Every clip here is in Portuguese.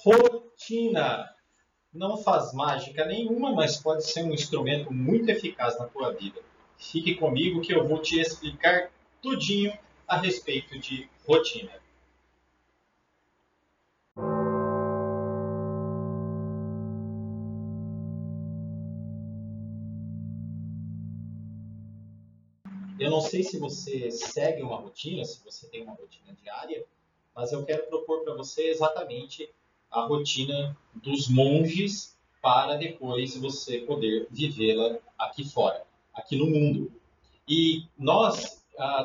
Rotina não faz mágica nenhuma, mas pode ser um instrumento muito eficaz na tua vida. Fique comigo que eu vou te explicar tudinho a respeito de rotina. Eu não sei se você segue uma rotina, se você tem uma rotina diária, mas eu quero propor para você exatamente a rotina dos monges para depois você poder vivê-la aqui fora, aqui no mundo. E nós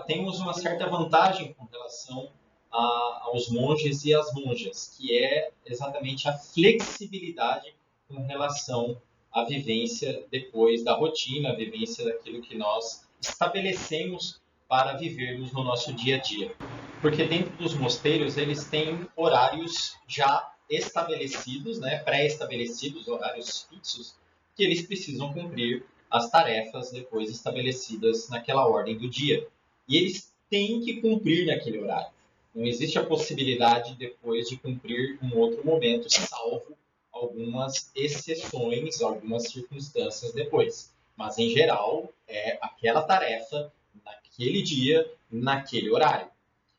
temos uma certa vantagem com relação aos monges e às monjas, que é exatamente a flexibilidade com relação à vivência depois da rotina, a vivência daquilo que nós estabelecemos para vivermos no nosso dia a dia. Porque dentro dos mosteiros eles têm horários já estabelecidos, né, pré-estabelecidos, horários fixos, que eles precisam cumprir as tarefas depois estabelecidas naquela ordem do dia. E eles têm que cumprir naquele horário. Não existe a possibilidade depois de cumprir um outro momento, salvo algumas exceções, algumas circunstâncias depois. Mas, em geral, é aquela tarefa naquele dia, naquele horário.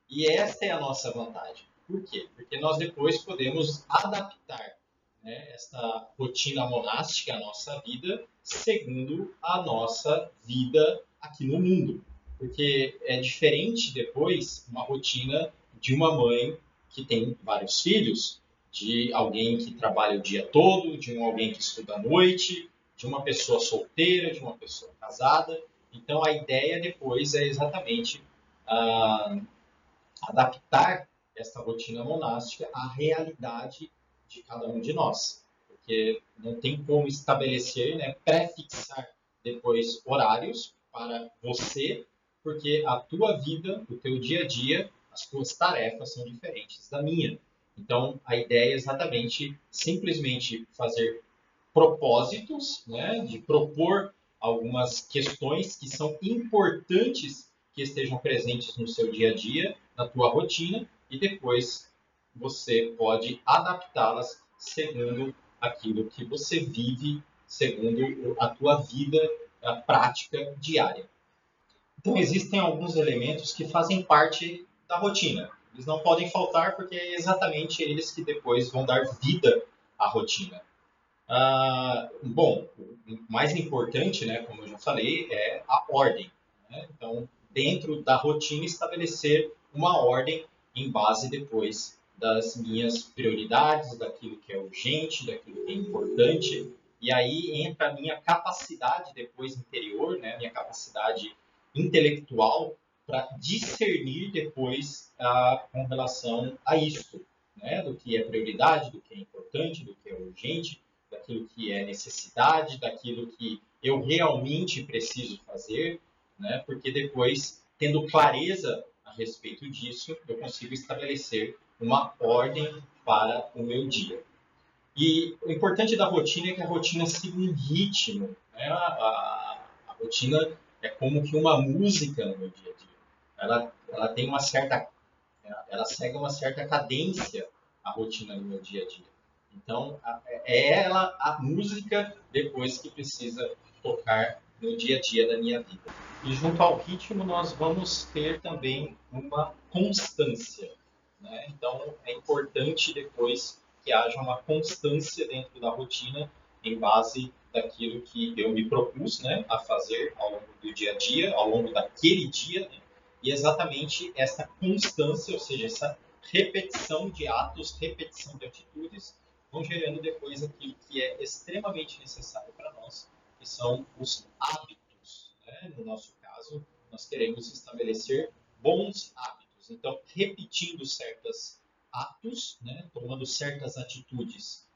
E esta é a nossa vantagem. Por quê? Porque nós depois podemos adaptar, né, esta rotina monástica à nossa vida, segundo a nossa vida aqui no mundo. Porque é diferente depois uma rotina de uma mãe que tem vários filhos, de alguém que trabalha o dia todo, de alguém que estuda à noite, de uma pessoa solteira, de uma pessoa casada. Então a ideia depois é exatamente adaptar essa rotina monástica à realidade de cada um de nós. Porque não tem como estabelecer, né, pré-fixar depois horários para você, porque a tua vida, o teu dia a dia, as tuas tarefas são diferentes da minha. Então, a ideia é exatamente simplesmente fazer propósitos, né, de propor algumas questões que são importantes que estejam presentes no seu dia a dia, na tua rotina, e depois você pode adaptá-las segundo aquilo que você vive, segundo a tua vida a prática diária. Então, existem alguns elementos que fazem parte da rotina. Eles não podem faltar porque é exatamente eles que depois vão dar vida à rotina. Bom, o mais importante, né, como eu já falei, é a ordem. Né? Então, dentro da rotina, estabelecer uma ordem em base depois das minhas prioridades, daquilo que é urgente, daquilo que é importante. E aí entra a minha capacidade depois interior, né, minha capacidade intelectual para discernir depois com relação a isso, né, do que é prioridade, do que é importante, do que é urgente, daquilo que é necessidade, daquilo que eu realmente preciso fazer, né? Porque depois, tendo clareza a respeito disso, eu consigo estabelecer uma ordem para o meu dia. E o importante da rotina é que a rotina siga um ritmo, né? A rotina é como que uma música no meu dia a dia. Ela tem uma certa, ela segue uma certa cadência, a rotina no meu dia a dia. Então, é ela a música depois que precisa tocar no dia a dia da minha vida. E junto ao ritmo, nós vamos ter também uma constância. Né? Então, é importante depois que haja uma constância dentro da rotina em base daquilo que eu me propus, né, a fazer ao longo do dia a dia, ao longo daquele dia, né? E exatamente essa constância, ou seja, essa repetição de atos, repetição de atitudes, vão gerando depois aquilo que é extremamente necessário para nós, que são os hábitos. Né? No nosso caso, nós queremos estabelecer bons hábitos. Então, repetindo certos atos, né? Tomando certas atitudes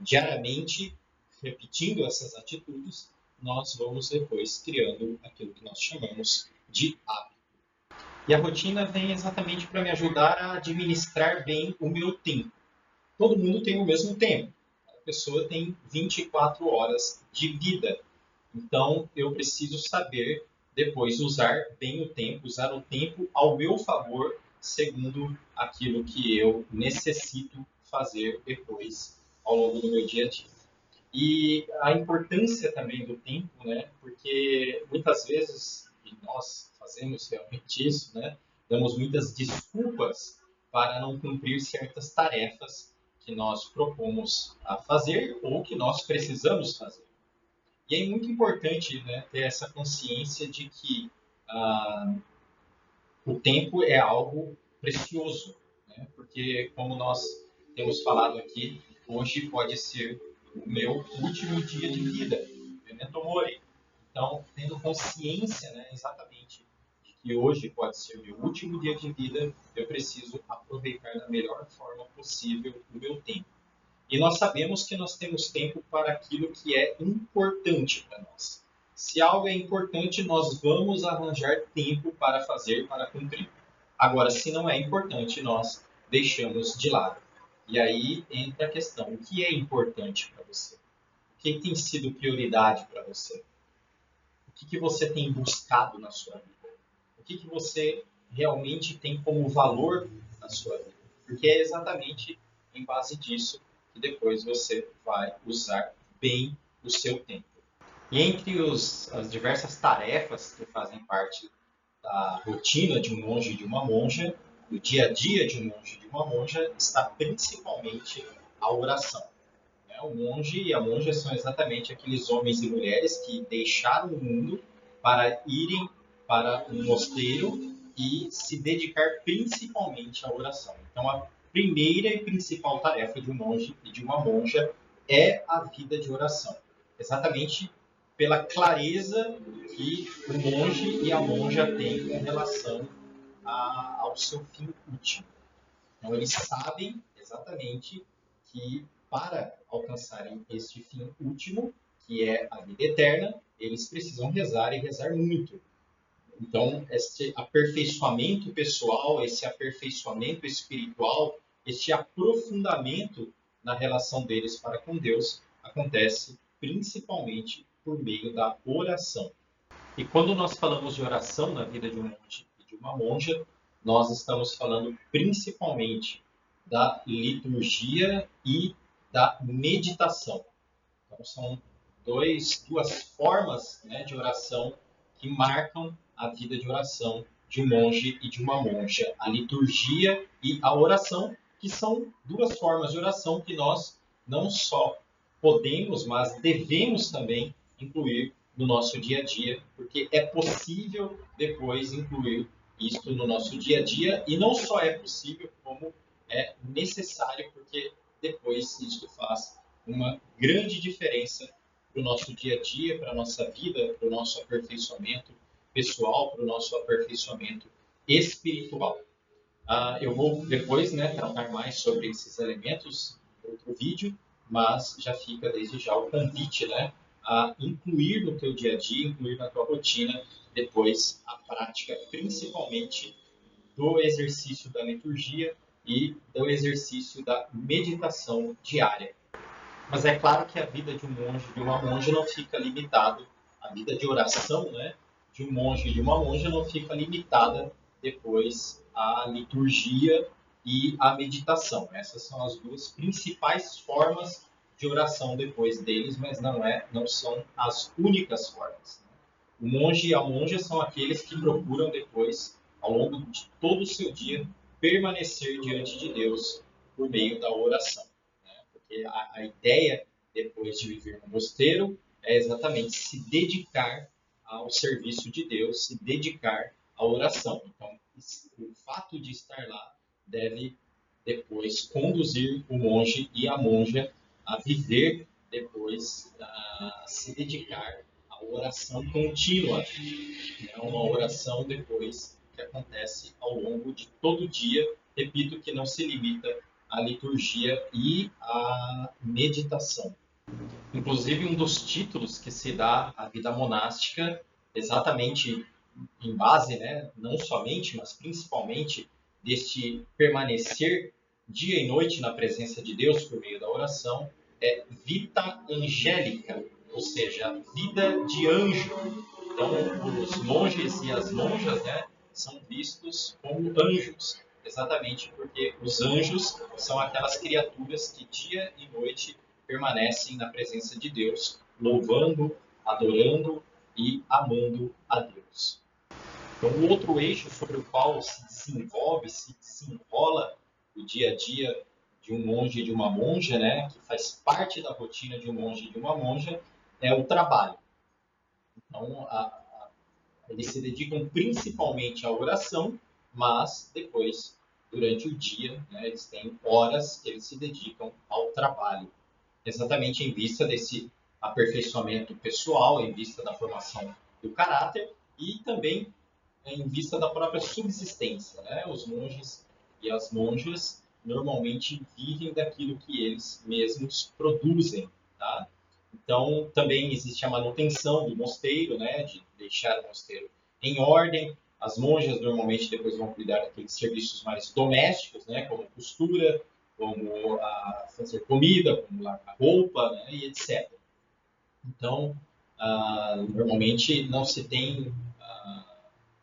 diariamente, repetindo essas atitudes, nós vamos depois criando aquilo que nós chamamos de hábito. E a rotina vem exatamente para me ajudar a administrar bem o meu tempo. Todo mundo tem o mesmo tempo. A pessoa tem 24 horas de vida. Então, eu preciso saber depois usar bem o tempo, usar o tempo ao meu favor, segundo aquilo que eu necessito fazer depois ao longo do meu dia a dia. E a importância também do tempo, né? Porque muitas vezes, e nós fazemos realmente isso, né? Damos muitas desculpas para não cumprir certas tarefas que nós propomos a fazer ou que nós precisamos fazer. E é muito importante, né, ter essa consciência de que ah, o tempo é algo precioso, né? Porque, como nós temos falado aqui, hoje pode ser o meu último dia de vida, memento mori. Então, tendo consciência, né, exatamente de que hoje pode ser o meu último dia de vida, eu preciso aproveitar da melhor forma possível o meu tempo. E nós sabemos que nós temos tempo para aquilo que é importante para nós. Se algo é importante, nós vamos arranjar tempo para fazer, para cumprir. Agora, se não é importante, nós deixamos de lado. E aí entra a questão: o que é importante para você? O que tem sido prioridade para você? O que você tem buscado na sua vida? O que você realmente tem como valor na sua vida? Porque é exatamente em base disso que depois você vai usar bem o seu tempo. E entre as diversas tarefas que fazem parte da rotina de um monge e de uma monja, do dia a dia de um monge e de uma monja, está principalmente a oração. O monge e a monja são exatamente aqueles homens e mulheres que deixaram o mundo para irem para um mosteiro e se dedicar principalmente à oração. Então, a primeira e principal tarefa de um monge e de uma monja é a vida de oração. Exatamente pela clareza que o monge e a monja têm com relação ao seu fim último. Então, eles sabem exatamente que para alcançarem este fim último, que é a vida eterna, eles precisam rezar e rezar muito. Então, esse aperfeiçoamento pessoal, esse aperfeiçoamento espiritual, este aprofundamento na relação deles para com Deus acontece principalmente por meio da oração. E quando nós falamos de oração na vida de um monge e de uma monja, nós estamos falando principalmente da liturgia e da meditação. Então, são duas formas, né, de oração que marcam a vida de oração de um monge e de uma monja. A liturgia e a oração, que são duas formas de oração que nós não só podemos, mas devemos também incluir no nosso dia a dia, porque é possível depois incluir isso no nosso dia a dia, e não só é possível, como é necessário, porque depois isso faz uma grande diferença para o nosso dia a dia, para a nossa vida, para o nosso aperfeiçoamento pessoal, para o nosso aperfeiçoamento espiritual. Eu vou depois, né, tratar mais sobre esses elementos em outro vídeo, mas já fica desde já o convite, né, a incluir no teu dia a dia, incluir na tua rotina, depois a prática, principalmente do exercício da liturgia e do exercício da meditação diária. Mas é claro que a vida de um monge e de uma monja não fica limitado, a vida de oração, né, de um monge e de uma monja não fica limitada depois à liturgia e à meditação. Essas são as duas principais formas de oração depois deles, mas não são as únicas formas. O monge e a monja são aqueles que procuram depois, ao longo de todo o seu dia, permanecer diante de Deus por meio da oração. Porque a ideia, depois de viver no mosteiro, é exatamente se dedicar ao serviço de Deus, se dedicar à oração. Então, o fato de estar lá deve depois conduzir o monge e a monja a viver depois, a se dedicar à oração contínua. É uma oração depois que acontece ao longo de todo o dia. Repito que não se limita à liturgia e à meditação. Inclusive, um dos títulos que se dá à vida monástica, exatamente em base, né, não somente, mas principalmente, deste permanecer dia e noite na presença de Deus por meio da oração, é vita angélica, ou seja, vida de anjo. Então, os monges e as monjas, né, são vistos como anjos. exatamente porque os anjos são aquelas criaturas que dia e noite permanecem na presença de Deus, louvando, adorando e amando a Deus. Então, o outro eixo sobre o qual se desenvolve, se desenrola o dia a dia de um monge e de uma monja, né, que faz parte da rotina de um monge e de uma monja, é o trabalho. Então, eles se dedicam principalmente à oração, mas depois, durante o dia, né, eles têm horas que eles se dedicam ao trabalho, exatamente em vista desse aperfeiçoamento pessoal, em vista da formação do caráter e também em vista da própria subsistência. Né? Os monges e as monjas normalmente vivem daquilo que eles mesmos produzem. Tá? Então, também existe a manutenção do mosteiro, né? De deixar o mosteiro em ordem. As monjas normalmente depois vão cuidar daqueles serviços mais domésticos, né? Como costura, como fazer comida, como lavar roupa, né? E etc. Então, normalmente não se tem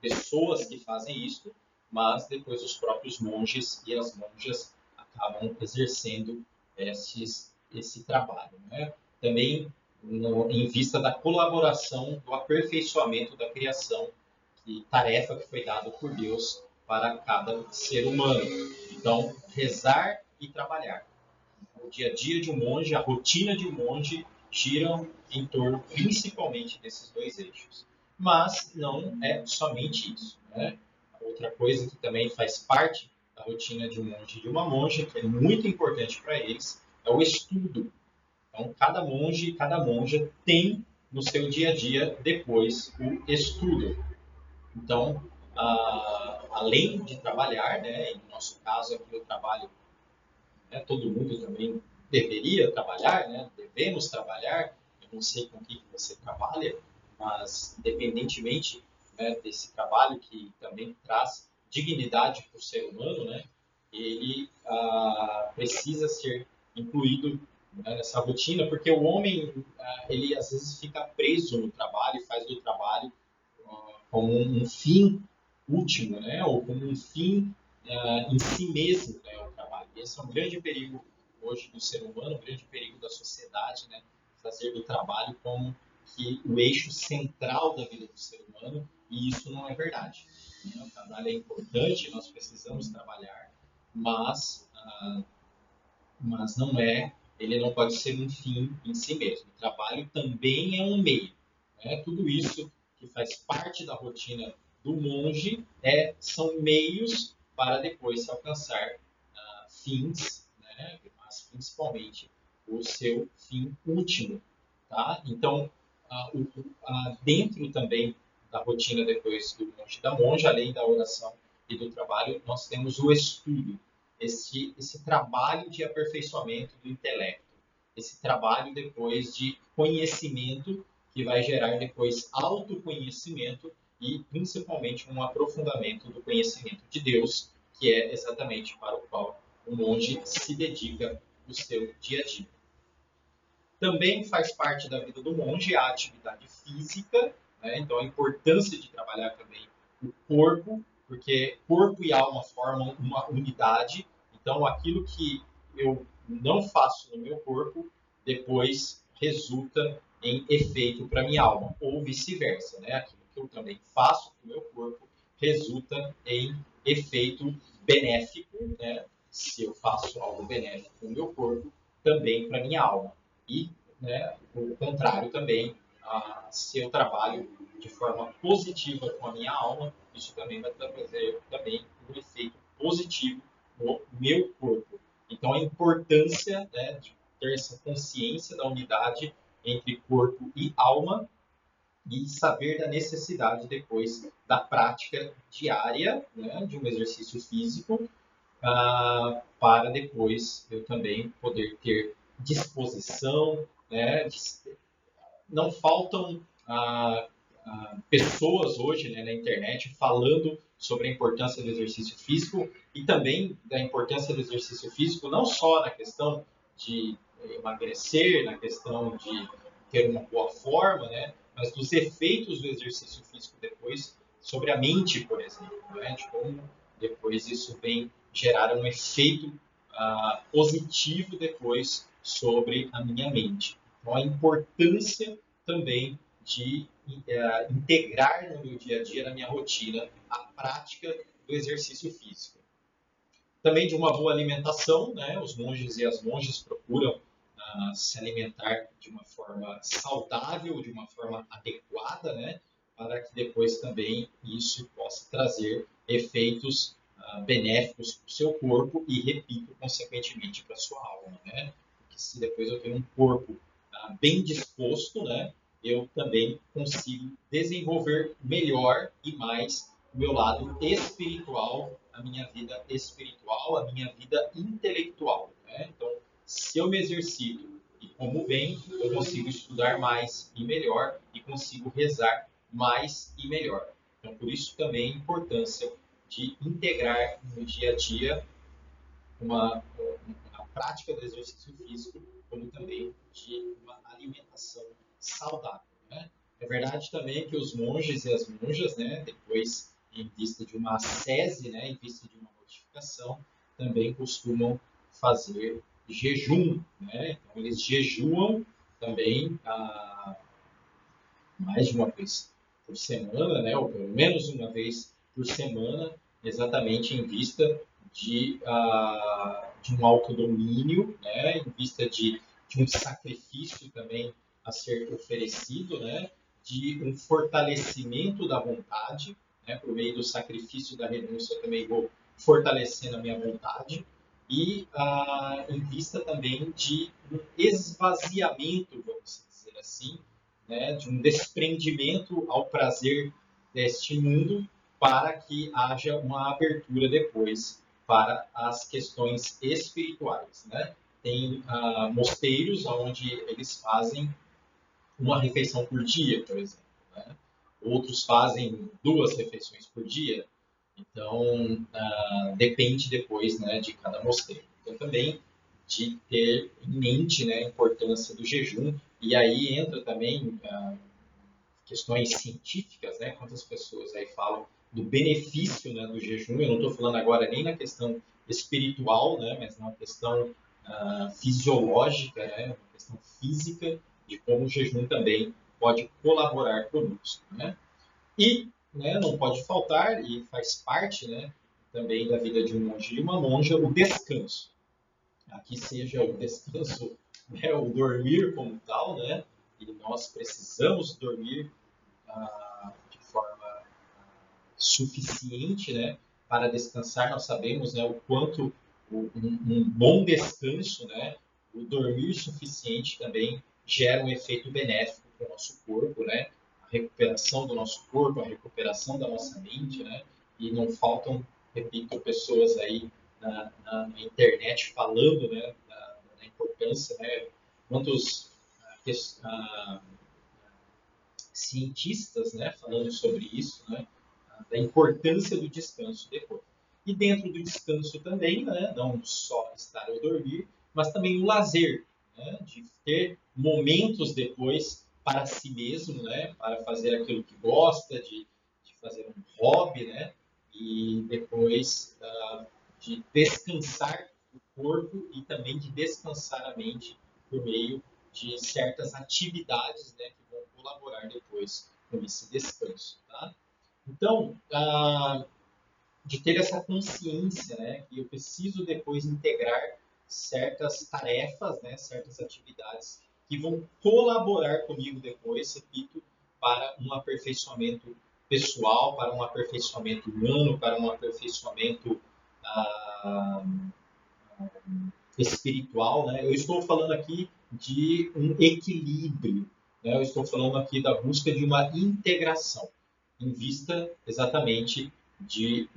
pessoas que fazem isso, mas depois os próprios monges e as monjas acabam exercendo esse trabalho. Né? Também em vista da colaboração, do aperfeiçoamento da criação, tarefa que foi dada por Deus para cada ser humano. Então, rezar e trabalhar. O dia a dia de um monge, a rotina de um monge, giram em torno principalmente desses dois eixos. Mas não é somente isso. Né? Outra coisa que também faz parte da rotina de um monge e de uma monja, que é muito importante para eles, é o estudo. Então, cada monge e cada monja tem no seu dia a dia depois o estudo. Então, além de trabalhar, né, no nosso caso aqui eu trabalho, né, todo mundo também deveria trabalhar, né, devemos trabalhar, eu não sei com o que você trabalha, mas independentemente, né, desse trabalho que também traz dignidade para o ser humano, né, ele precisa ser incluído, né, nessa rotina, porque o homem ele às vezes fica preso no trabalho e faz do trabalho como um fim último, né? Ou como um fim em si mesmo, né? O trabalho. E esse é um grande perigo hoje do ser humano, um grande perigo da sociedade, né? Fazer do trabalho como que o eixo central da vida do ser humano, e isso não é verdade. Né? O trabalho é importante, nós precisamos trabalhar, mas não é, ele não pode ser um fim em si mesmo. O trabalho também é um meio. Né? Tudo isso que faz parte da rotina do monge são meios para depois se alcançar fins, né? Mas principalmente o seu fim último. Tá? Então, dentro também da rotina depois do monge e da monja, além da oração e do trabalho, nós temos o estudo, esse trabalho de aperfeiçoamento do intelecto, esse trabalho depois de conhecimento que vai gerar depois autoconhecimento e principalmente um aprofundamento do conhecimento de Deus, que é exatamente para o qual o monge se dedica no seu dia a dia. Também faz parte da vida do monge a atividade física, né? Então a importância de trabalhar também o corpo, porque corpo e alma formam uma unidade. Então aquilo que eu não faço no meu corpo, depois resulta em efeito para minha alma, ou vice-versa, né? Aquilo que eu também faço no meu corpo resulta em efeito benéfico, né? Se eu faço algo benéfico no meu corpo, também para minha alma. E, né, o contrário também, se eu trabalho de forma positiva com a minha alma, isso também vai trazer também um efeito positivo no meu corpo. Então, a importância, né, de ter essa consciência da unidade entre corpo e alma e saber da necessidade depois da prática diária, né, de um exercício físico, para depois eu também poder ter disposição, né? Não faltam pessoas hoje, né, na internet falando sobre a importância do exercício físico e também da importância do exercício físico não só na questão de emagrecer, na questão de ter uma boa forma, né, mas dos efeitos do exercício físico depois sobre a mente, por exemplo, né, de como depois isso vem gerar um efeito positivo depois sobre a minha mente. Então, a importância também de integrar no meu dia a dia, na minha rotina, a prática do exercício físico. Também de uma boa alimentação, né? Os monges e as monjas procuram se alimentar de uma forma saudável, de uma forma adequada, né? Para que depois também isso possa trazer efeitos benéficos para o seu corpo e, repito, consequentemente para a sua alma, né? Porque se depois eu tenho um corpo bem disposto, né? Eu também consigo desenvolver melhor e mais o meu lado espiritual, a minha vida espiritual, a minha vida intelectual, né? Então, se eu me exercito e como bem, eu consigo estudar mais e melhor e consigo rezar mais e melhor. Então, por isso também a importância de integrar no dia a dia uma prática do exercício físico, como também de uma alimentação saudável, né? É verdade também que os monges e as monjas, né, depois, em vista de uma ascese, né, em vista de uma mortificação, também costumam fazer jejum, né? Então, eles jejuam também mais de uma vez por semana, né, ou pelo menos uma vez por semana, exatamente em vista de um autodomínio, né, em vista de um sacrifício também a ser oferecido, né, de um fortalecimento da vontade, né, por meio do sacrifício da renúncia eu também vou fortalecendo a minha vontade, e em vista também de um esvaziamento, vamos dizer assim, né, de um desprendimento ao prazer deste mundo, para que haja uma abertura depois para as questões espirituais, né? Tem mosteiros onde eles fazem uma refeição por dia, por exemplo, né? Outros fazem 2 refeições por dia. Então, depende depois, né, de cada mosteiro. Então, também de ter em mente, né, a importância do jejum. E aí entra também questões científicas, né? Quantas pessoas aí falam do benefício, né, do jejum. Eu não estou falando agora nem na questão espiritual, né, mas na questão fisiológica, né, na questão física, de como o jejum também pode colaborar conosco, né? E, né, não pode faltar, e faz parte, né, também da vida de um monge e de uma monja, o descanso. Aqui seja o descanso, né, o dormir como tal, né, e nós precisamos dormir de forma suficiente, né, para descansar. Nós sabemos, né, o quanto um bom descanso, né, o dormir suficiente também gera um efeito benéfico para o nosso corpo, né, a recuperação do nosso corpo, a recuperação da nossa mente, né, e não faltam, repito, pessoas aí na internet falando, né, da importância, né, quantos cientistas, né, falando sobre isso, né, da importância do descanso depois. E dentro do descanso também, né, não só estar ou dormir, mas também o lazer, né, de ter momentos depois para si mesmo, né, para fazer aquilo que gosta, de fazer um hobby, né, e depois de descansar o corpo e também de descansar a mente por meio de certas atividades, né, que vão colaborar depois com esse descanso. Tá? Então, de ter essa consciência, né, que eu preciso depois integrar certas tarefas, né, certas atividades que vão colaborar comigo depois, repito, para um aperfeiçoamento pessoal, para um aperfeiçoamento humano, para um aperfeiçoamento ah, espiritual, né? Eu estou falando aqui de um equilíbrio, né? Eu estou falando aqui da busca de uma integração, em vista exatamente de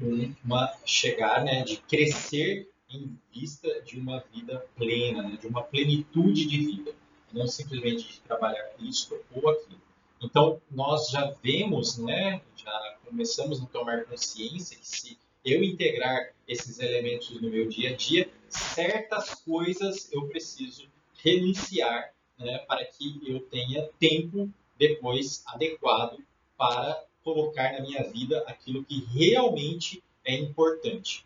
uma chegar, né? De crescer em vista de uma vida plena, né? De uma plenitude de vida, não simplesmente de trabalhar isto ou aquilo. Então, nós já vemos, né? Já começamos a tomar consciência que se eu integrar esses elementos no meu dia a dia, certas coisas eu preciso renunciar, né, para que eu tenha tempo depois adequado para colocar na minha vida aquilo que realmente é importante.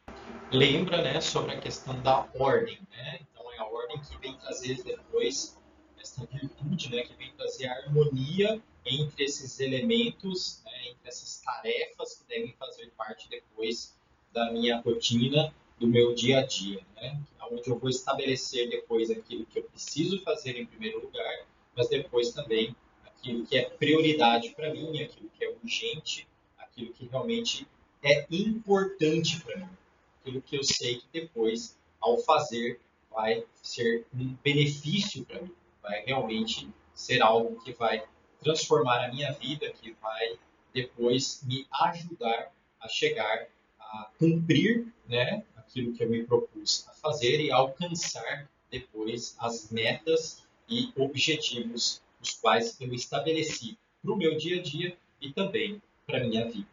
Lembra, né, sobre a questão da ordem, né? Então é a ordem que vem trazer depois essa virtude, né, que vem trazer a harmonia entre esses elementos, né, entre essas tarefas que devem fazer parte depois da minha rotina, do meu dia a dia, né? Onde eu vou estabelecer depois aquilo que eu preciso fazer em primeiro lugar, mas depois também aquilo que é prioridade para mim, aquilo que é urgente, aquilo que realmente é importante para mim, aquilo que eu sei que depois, ao fazer, vai ser um benefício para mim, vai realmente ser algo que vai transformar a minha vida, que vai depois me ajudar a chegar a cumprir, né, aquilo que eu me propus a fazer e alcançar depois as metas e objetivos os quais eu estabeleci para o meu dia a dia e também para a minha vida.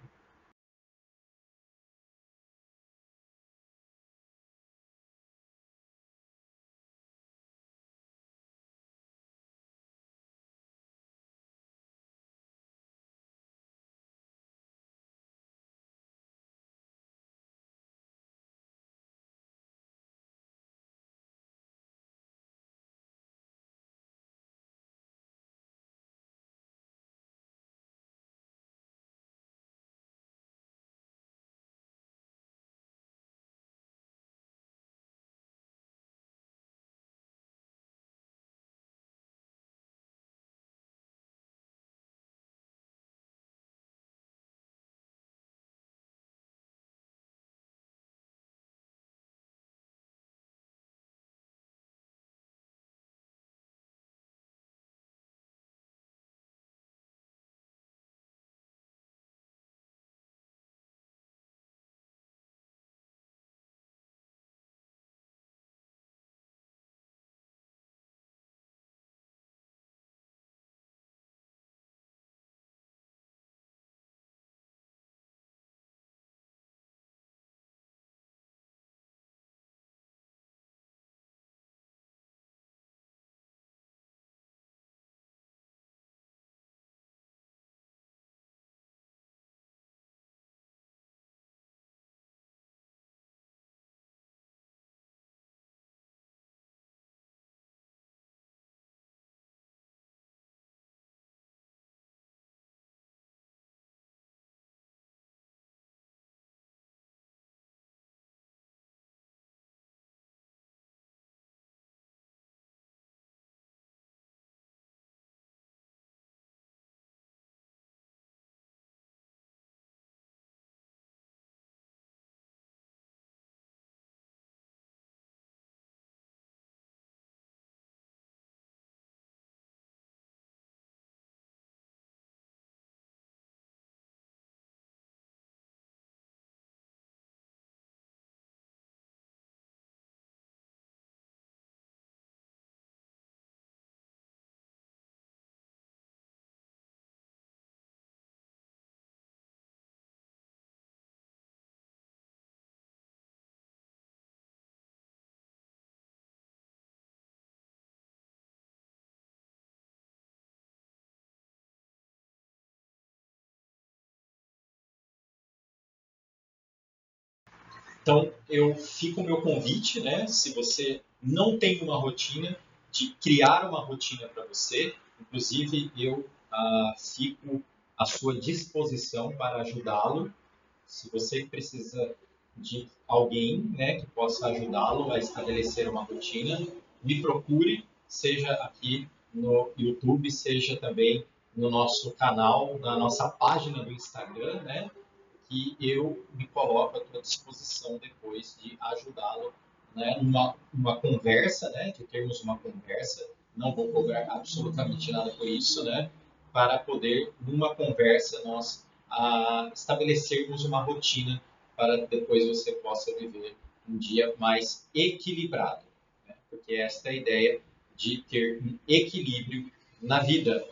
Então, eu fico o meu convite, né? Se você não tem uma rotina, de criar uma rotina para você. Inclusive, eu fico à sua disposição para ajudá-lo. Se você precisa de alguém, né, que possa ajudá-lo a estabelecer uma rotina, me procure, seja aqui no YouTube, seja também no nosso canal, na nossa página do Instagram, né? Que eu me coloco à tua disposição depois de ajudá-lo, né, numa conversa, né, de termos uma conversa. Não vou cobrar absolutamente nada por isso, né, para poder, numa conversa, nós estabelecermos uma rotina para depois você possa viver um dia mais equilibrado, né, porque esta é a ideia de ter um equilíbrio na vida.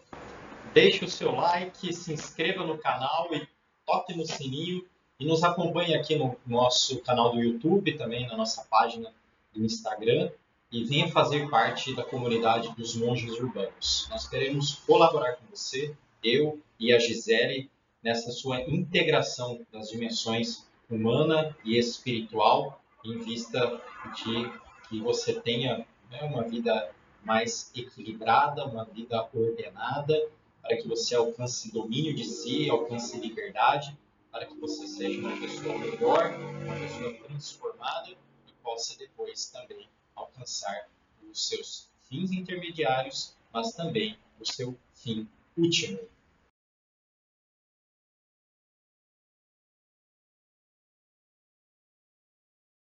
Deixe o seu like, se inscreva no canal e toque no sininho e nos acompanhe aqui no nosso canal do YouTube, também na nossa página do Instagram e venha fazer parte da comunidade dos monges urbanos. Nós queremos colaborar com você, eu e a Gisele, nessa sua integração das dimensões humana e espiritual, em vista de que você tenha, né, uma vida mais equilibrada, uma vida ordenada, para que você alcance domínio de si, alcance liberdade, para que você seja uma pessoa melhor, uma pessoa transformada e possa depois também alcançar os seus fins intermediários, mas também o seu fim último.